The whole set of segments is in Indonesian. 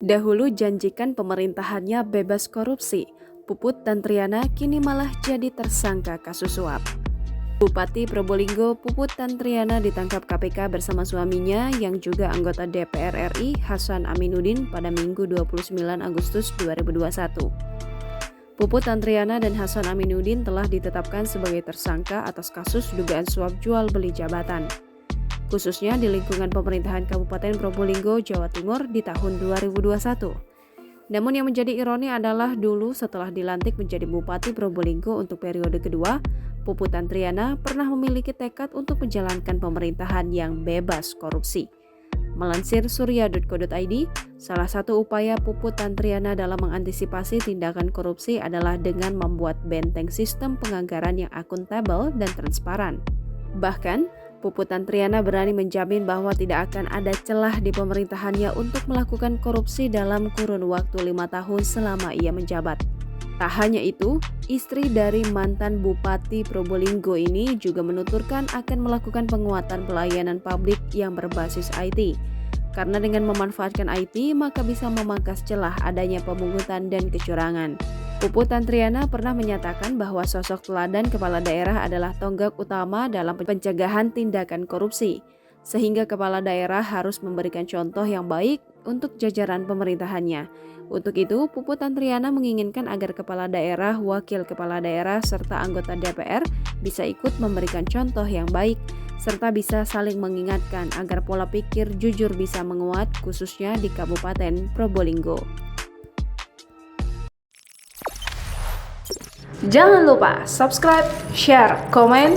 Dahulu janjikan pemerintahannya bebas korupsi, Puput dan Triana kini malah jadi tersangka kasus suap. Bupati Probolinggo Puput dan Triana ditangkap KPK bersama suaminya yang juga anggota DPR RI Hasan Aminuddin pada Minggu 29 Agustus 2021. Puput dan Triana dan Hasan Aminuddin telah ditetapkan sebagai tersangka atas kasus dugaan suap jual beli jabatan, khususnya di lingkungan pemerintahan Kabupaten Probolinggo, Jawa Timur di tahun 2021. Namun yang menjadi ironi adalah dulu setelah dilantik menjadi Bupati Probolinggo untuk periode kedua, Puput dan Triana pernah memiliki tekad untuk menjalankan pemerintahan yang bebas korupsi. Melansir surya.co.id, salah satu upaya Puput dan Triana dalam mengantisipasi tindakan korupsi adalah dengan membuat benteng sistem penganggaran yang akuntabel dan transparan. Bahkan, Puput dan Triana berani menjamin bahwa tidak akan ada celah di pemerintahannya untuk melakukan korupsi dalam kurun waktu 5 tahun selama ia menjabat. Tak hanya itu, istri dari mantan Bupati Probolinggo ini juga menuturkan akan melakukan penguatan pelayanan publik yang berbasis IT. Karena dengan memanfaatkan IT, maka bisa memangkas celah adanya pemungutan dan kecurangan. Puput dan Triana pernah menyatakan bahwa sosok teladan kepala daerah adalah tonggak utama dalam pencegahan tindakan korupsi, sehingga kepala daerah harus memberikan contoh yang baik untuk jajaran pemerintahannya. Untuk itu, Puput dan Triana menginginkan agar kepala daerah, wakil kepala daerah, serta anggota DPR bisa ikut memberikan contoh yang baik, serta bisa saling mengingatkan agar pola pikir jujur bisa menguat, khususnya di Kabupaten Probolinggo. Jangan lupa subscribe, share, komen,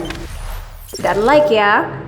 dan like ya!